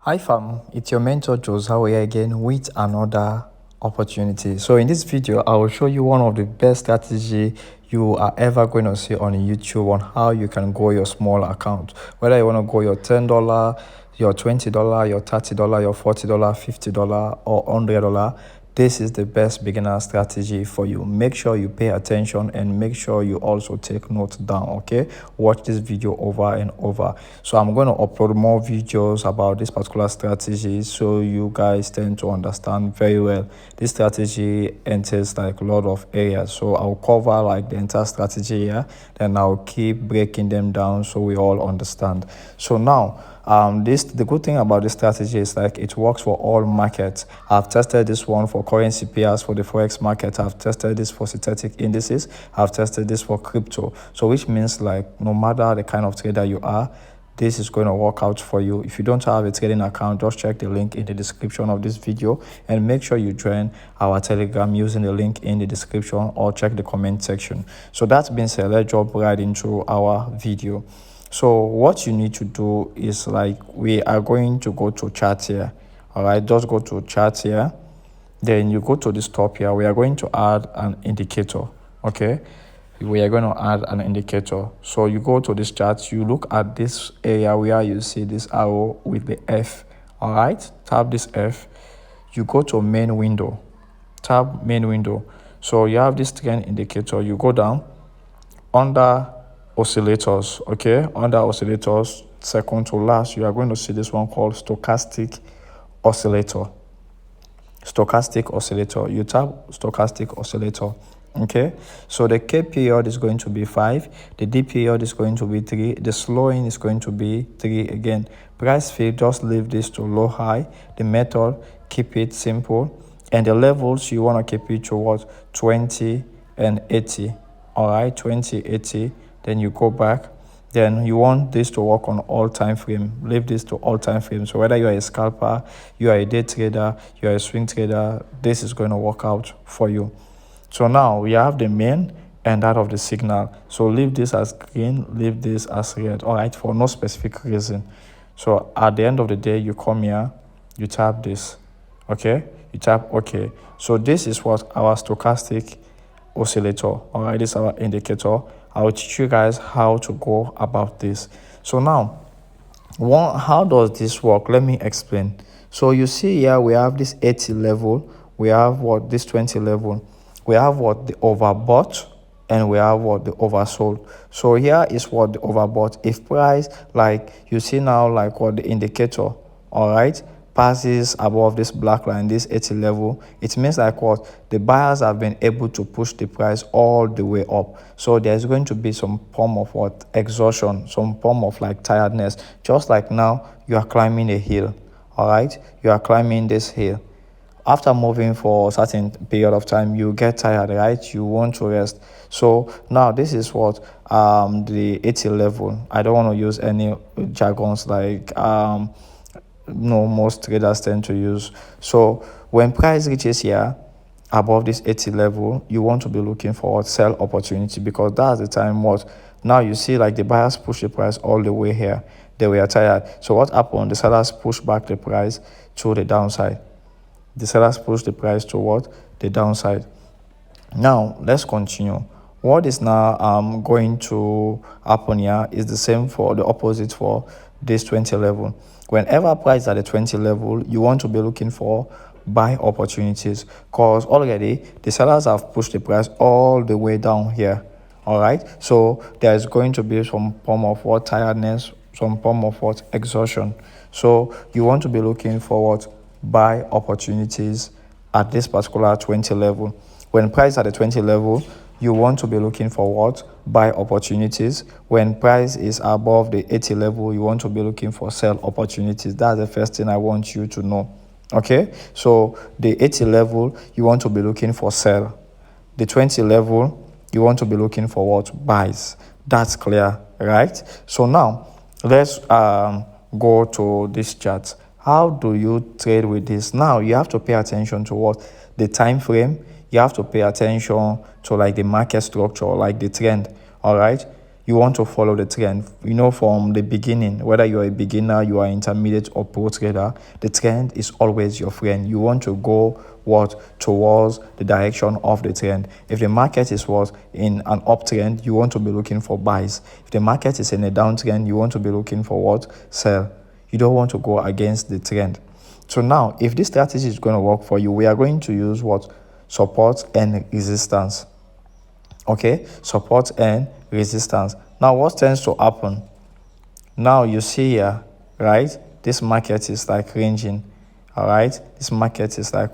Hi fam, it's your mentor Joseph here again with another opportunity. So in this video, I will show you one of the best strategy you are ever going to see on YouTube on how you can grow your small account. Whether you want to grow your $10, your $20, your $30, your $40, $50 or $100, this is the best beginner strategy for you. Make sure you pay attention and make sure you also take notes down. Okay, watch this video over and over. So I'm going to upload more videos about this particular strategy so you guys tend to understand very well. This strategy entails like a lot of areas, so I'll cover like the entire strategy here, then I'll keep breaking them down so we all understand. So now the good thing about this strategy is like it works for all markets. I've tested this one for currency pairs for the forex market. I've tested this for synthetic indices. I've tested this for crypto. So which means like no matter the kind of trader you are, this is going to work out for you. If you don't have a trading account, just check the link in the description of this video and make sure you join our Telegram using the link in the description or check the comment section. So that's been said, let's jump right into our video. So what you need to do is like we are going to go to chart here. All right, just go to chart here. Then you go to this top here. We are going to add an indicator. Okay, we are going to add an indicator. So you go to this chart, you look at this area where you see this arrow with the F. All right, tap this F. You go to main window, tap main window. So you have this trend indicator. You go down under oscillators. Okay, under oscillators, second to last, you are going to see this one called stochastic oscillator. Stochastic oscillator. You tap stochastic oscillator. Okay, so the K period is going to be 5, the D period is going to be 3, the slowing is going to be 3 again. Price field, just leave this to low high. The method, keep it simple, and the levels you want to keep it to what? 20 and 80. All right, 20, 80. Then you go back. Then you want this to work on all time frame. Leave this to all time frame. So whether you are a scalper, you are a day trader, you are a swing trader, this is going to work out for you. So now we have the main and that of the signal. So leave this as green, leave this as red. All right, for no specific reason. So at the end of the day, you come here, you tap this. Okay, you tap OK. So this is what our stochastic oscillator. All right, this is our indicator. I will teach you guys how to go about this. So now, how does this work? Let me explain. So you see here we have this 80 level, we have what? This 20 level, we have what? The overbought, and we have what? The oversold. So here is what? The overbought. If price, like you see now, like what? The indicator, all right, passes above this black line, this 80 level, it means like what? The buyers have been able to push the price all the way up. So there's going to be some form of what? Exhaustion, some form of like tiredness. Just like now, you are climbing a hill. All right, you are climbing this hill. After moving for a certain period of time, you get tired, right? You want to rest. So now this is what the 80 level. I don't want to use any jargons like no, most traders tend to use. So when price reaches here above this 80 level, you want to be looking for sell opportunity, because that's the time what now you see like the buyers push the price all the way here. They were tired. So what happened? The sellers push back the price to the downside. The sellers push the price toward the downside. Now let's continue. What is now going to happen here is the same for the opposite for this 20 level. Whenever price at the 20 level, you want to be looking for buy opportunities, because already the sellers have pushed the price all the way down here. All right, so there is going to be some form of what? Tiredness, some form of what? Exhaustion. So you want to be looking for what? Buy opportunities at this particular 20 level. When price at the 20 level, you want to be looking for what? Buy opportunities. When price is above the 80 level, you want to be looking for sell opportunities. That's the first thing I want you to know. Okay, so the 80 level, you want to be looking for sell. The 20 level, you want to be looking for what? Buys. That's clear, right? So now let's go to this chart. How do you trade with this? Now you have to pay attention to what? The time frame. You have to pay attention to like the market structure, like the trend. All right, you want to follow the trend. You know, from the beginning, whether you're a beginner, you are intermediate or pro trader, the trend is always your friend. You want to go towards the direction of the trend. If the market is in an uptrend, you want to be looking for buys. If the market is in a downtrend, you want to be looking for sell. You don't want to go against the trend. So now, if this strategy is going to work for you, we are going to use support and resistance. Okay, support and resistance. Now, what tends to happen? Now you see here, right? This market is like ranging. All right, this market is like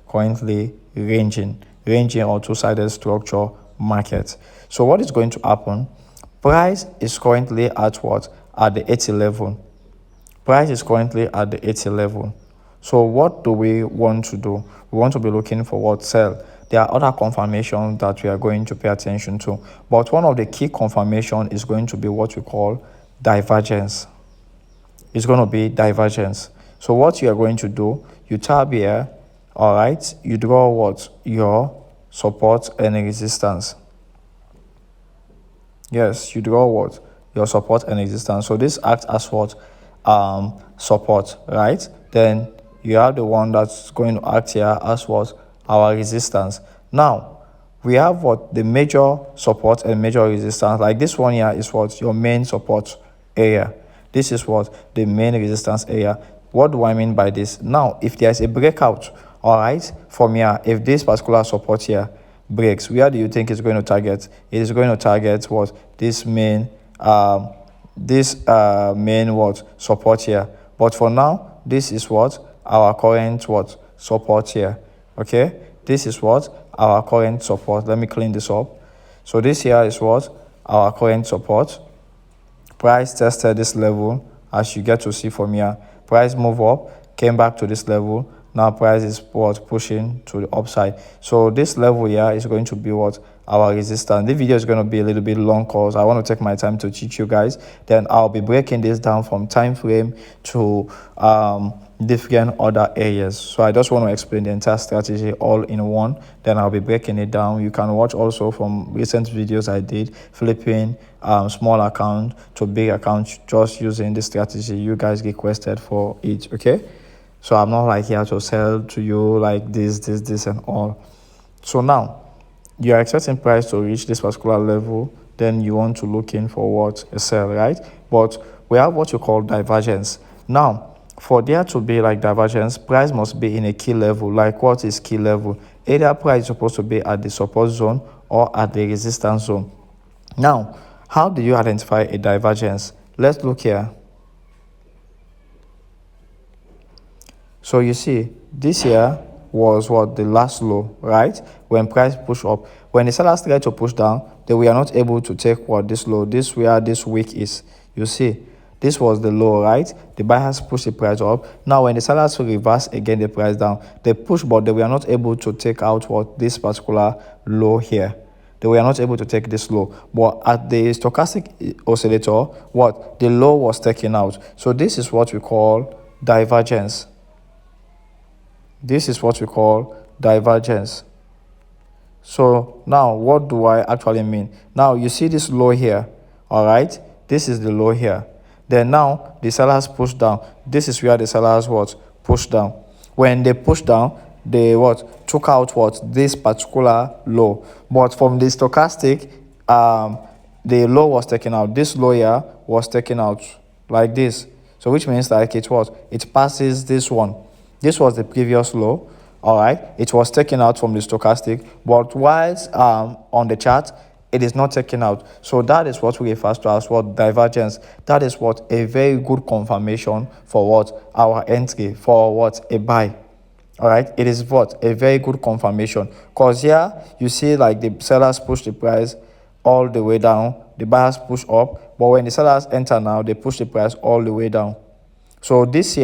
currently ranging or two-sided structure market. So what is going to happen? Price is currently at at the 80 level. Price is currently at the 80 level. So what do we want to do? We want to be looking for sell. There are other confirmations that we are going to pay attention to, but one of the key confirmation is going to be what we call divergence. It's going to be divergence. So what you are going to do, you tab here, all right, you draw your support and resistance. Yes, you draw your support and resistance. So this acts as support, right? Then you have the one that's going to act here as our resistance. Now we have the major support and major resistance. Like this one here is your main support area. This is the main resistance area. What do I mean by this? Now, if there's a breakout, all right, from here, if this particular support here breaks, where do you think it's going to target? It is going to target this main support here. But for now, this is our current support here. Okay, this is our current support. Let me clean this up. So this here is our current support. Price tested this level, as you get to see from here. Price move up, came back to this level. Now price is pushing to the upside. So this level here is going to be our resistance. This video is going to be a little bit long because I want to take my time to teach you guys. Then I'll be breaking this down from time frame to different other areas. So I just want to explain the entire strategy all in one. Then I'll be breaking it down. You can watch also from recent videos I did, flipping small account to big account, just using the strategy you guys requested for it. Okay, so I'm not like here to sell to you like this and all. So now you are expecting price to reach this particular level, then you want to look in for a sell, right? But we have what you call divergence. Now for there to be like divergence, price must be in a key level. Like what is key level? Either price is supposed to be at the support zone or at the resistance zone. Now, how do you identify a divergence? Let's look here. So you see, this here was the last low, right? When price push up. When the sellers tried to push down, they were not able to take this low. This where this wick is. You see, this was the low, right? The buyers pushed the price up. Now, when the sellers reverse again the price down, they push, but they were not able to take out this particular low here. They were not able to take this low. But at the stochastic oscillator, the low was taken out. So this is what we call divergence. This is what we call divergence. So now, what do I actually mean? Now, you see this low here, all right? This is the low here. Then now, the sellers push down. This is where the sellers push down. When they push down, they took out this particular low. But from the stochastic, the low was taken out. This low here was taken out like this. So which means like it passes this one. This was the previous low, all right? It was taken out from the stochastic, but whilst on the chart, it is not taken out. So that is what we refer to as divergence. That is a very good confirmation for our entry, for a buy. All right, it is a very good confirmation, because here you see like the sellers push the price all the way down, the buyers push up, but when the sellers enter now, they push the price all the way down. So this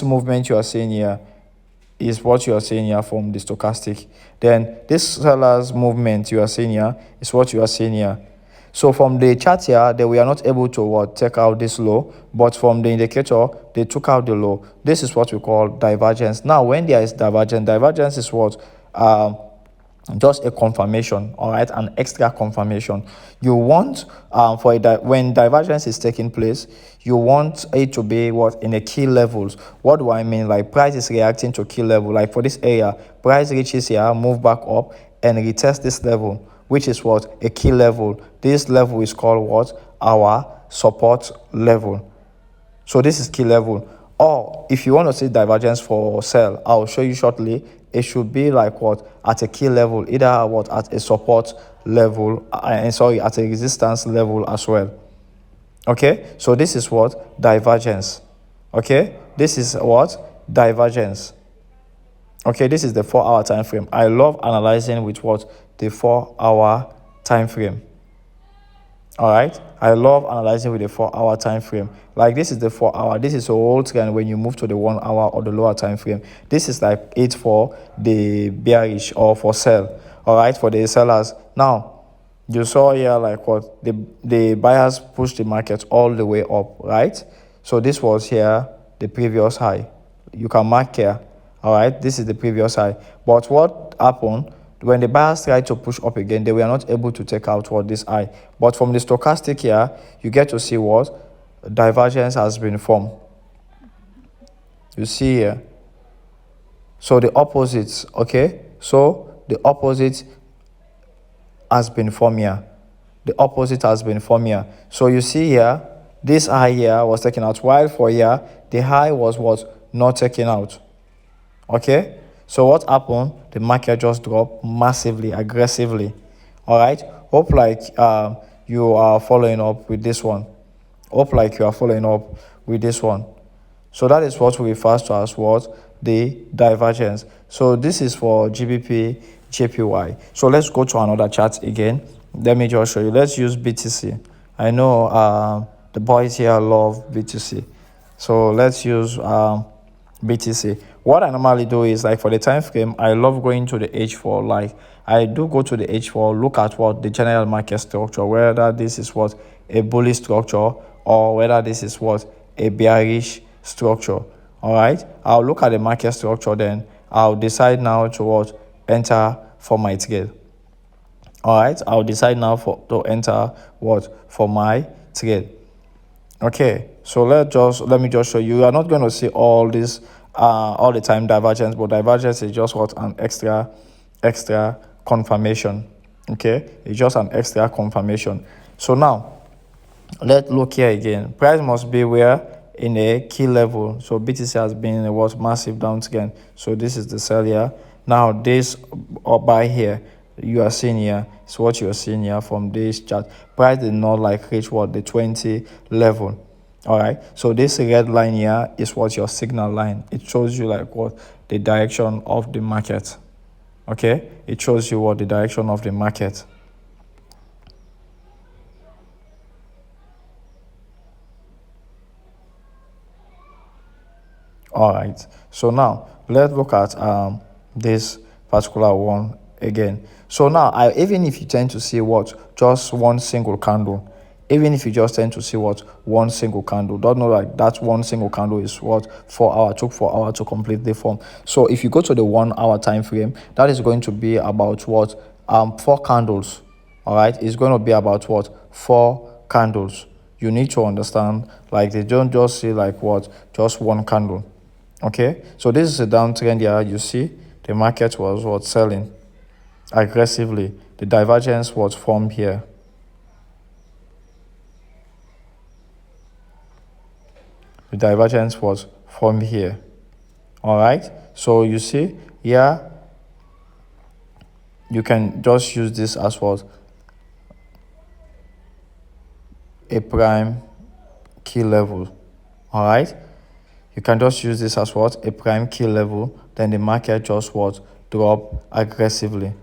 movement you are seeing here is what you are seeing here from the stochastic. Then this seller's movement you are seeing here is what you are seeing here. So from the chart here, they were not able to take out this low, but from the indicator, they took out the low. This is what we call divergence. Now, when there is divergence is just a confirmation, all right, an extra confirmation. You want when divergence is taking place, you want it to be what in a key levels. What do I mean? Like price is reacting to key level. Like for this area, price reaches here, move back up and retest this level, which is what a key level. This level is called what our support level. So this is key level. Or if you want to see divergence for sell, I'll show you shortly. It should be like what at a key level, either what at a support level, and sorry, at a resistance level as well. Okay, so this is what divergence. Okay, this is what divergence. Okay, this is the 4-hour time frame. I love analyzing with what the 4-hour time frame. All right, I love analyzing with a 4-hour time frame. Like this is the 4-hour. This is a whole trend. When you move to the 1 hour or the lower time frame, this is like it for the bearish or for sell. All right, for the sellers. Now you saw here like what the buyers pushed the market all the way up, right? So this was here the previous high. You can mark here. All right, this is the previous high. But what happened? When the buyers tried to push up again, they were not able to take out what this high. But from the stochastic here, you get to see what divergence has been formed. You see here. So the opposites, okay? So the opposite has been formed here. The opposite has been formed here. So you see here, this high here was taken out, while for here, the high was what? Not taken out. Okay? So what happened? The market just dropped massively, aggressively. All right. Hope like you are following up with this one. Hope like you are following up with this one. So that is what we refer to as what the divergence. So this is for GBP, JPY. So let's go to another chart again. Let me just show you. Let's use BTC. I know the boys here love BTC. So let's use BTC. What I normally do is like for the time frame, I love going to the H4. Like I do go to the H4, look at what the general market structure, whether this is what a bullish structure or whether this is what a bearish structure. All right, I'll look at the market structure, then I'll decide now to what enter for my trade. All right, I'll decide now to enter what for my trade. Okay, so let me just show you. You are not going to see all this all the time divergence, but divergence is just what an extra confirmation. Okay, it's just an extra confirmation. So now let's look here again. Price must be where in a key level. So BTC has been in a what massive downtrend. So this is the sell here. Now this buy here you are seeing here is what you are seeing here from this chart. Price did not like reach what the 20 level. All right, so this red line here is what your signal line. It shows you like what the direction of the market. Okay, it shows you what the direction of the market. All right, so now let's look at this particular one again. So now even if you tend to see what just one single candle, even if you just tend to see what one single candle, don't know like that one single candle is what 4 hours took 4 hours to complete the form. So if you go to the 1 hour time frame, that is going to be about what 4 candles. All right, it's going to be about what 4 candles. You need to understand, like they don't just see like what just one candle. Okay, so this is a downtrend here. You see the market was what selling aggressively. The divergence was formed here. The divergence was formed here. All right, so you see here you can just use this as what a prime key level. All right, you can just use this as what a prime key level. Then the market just what drop aggressively.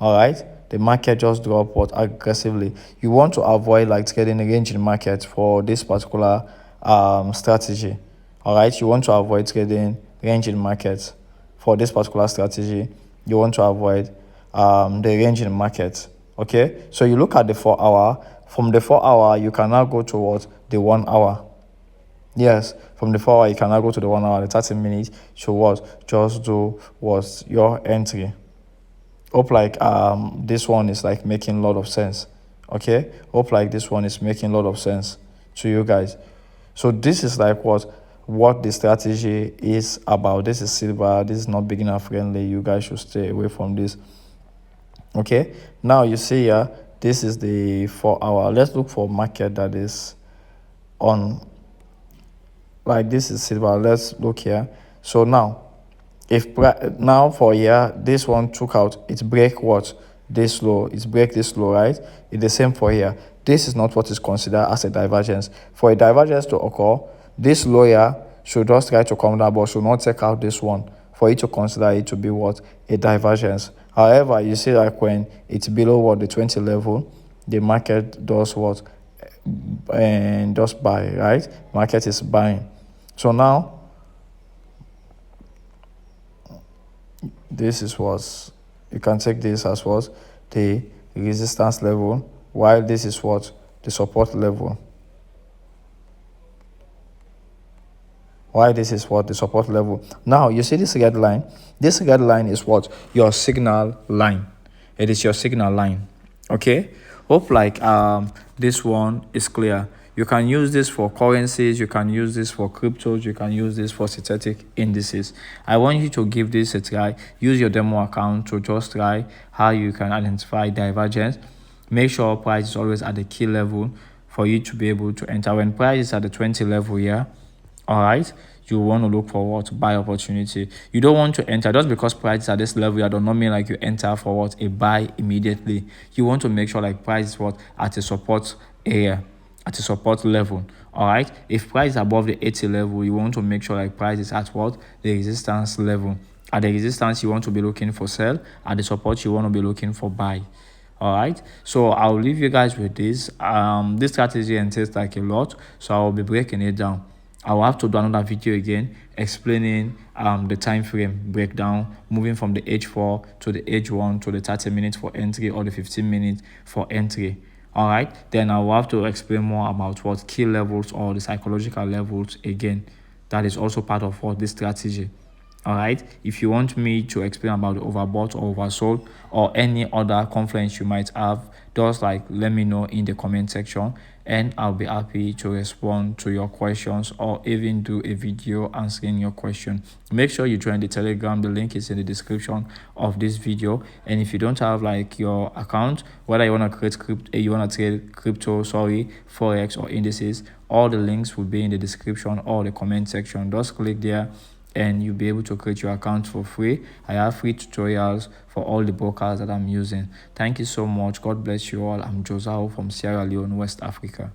All right, the market just drop what aggressively. You want to avoid like trading range in market for this particular strategy. All right, you want to avoid trading range in markets for this particular strategy. You want to avoid the range in market. Okay, so you look at the 4 hour. From the 4 hour, you can now go towards the 1 hour. Yes, from the 4 hour, you can now go to the 1 hour, the 30 minutes. So what? Just do what your entry. Hope like this one is like making a lot of sense. Okay, hope like this one is making a lot of sense to you guys. So this is like what the strategy is about. This is silver. This is not beginner friendly. You guys should stay away from this. Okay, now you see here, this is the 4 hour. Let's look for market that is on, like this is silver. Let's look here. So now, if now for here, this one took out, it break what, this low, it's break this low, right? It's the same for here. This is not what is considered as a divergence. For a divergence to occur, this low here should just try to come down, but should not take out this one for you to consider it to be what, a divergence. However, you see like when it's below what, the 20 level, the market does what, and just buy, right? Market is buying. So now this is what, you can take this as what, the resistance level, while this is what, the support level. Why this is what, the support level. Now you see this red line. This red line is what, your signal line. It is your signal line. Okay, hope like this one is clear. You can use this for currencies, you can use this for cryptos, you can use this for synthetic indices. I want you to give this a try. Use your demo account to just try how you can identify divergence. Make sure price is always at the key level for you to be able to enter. When price is at the 20 level here, all right, you want to look for what, buy opportunity. You don't want to enter just because price is at this level. I do not mean like you enter for what, a buy immediately. You want to make sure like price is what, at a support area, at a support level. All right, if price is above the 80 level, you want to make sure like price is at what, the resistance level. At the resistance, you want to be looking for sell. At the support, you want to be looking for buy. All right, so I'll leave you guys with this. This strategy entails like a lot, so I'll be breaking it down. I'll have to do another video again explaining the time frame breakdown, moving from the H4 to the H1 to the 30 minutes for entry or the 15 minutes for entry. All right, then I'll have to explain more about what key levels or the psychological levels again. That is also part of what this strategy. All right, if you want me to explain about the overbought or oversold or any other confluence you might have, just like let me know in the comment section and I'll be happy to respond to your questions or even do a video answering your question. Make sure you join the Telegram. The link is in the description of this video. And if you don't have like your account, whether you want to create crypto, you want to trade crypto, forex or indices, all the links will be in the description or the comment section. Just click there and you'll be able to create your account for free. I have free tutorials for all the brokers that I'm using. Thank you so much. God bless you all. I'm Josao from Sierra Leone, West Africa.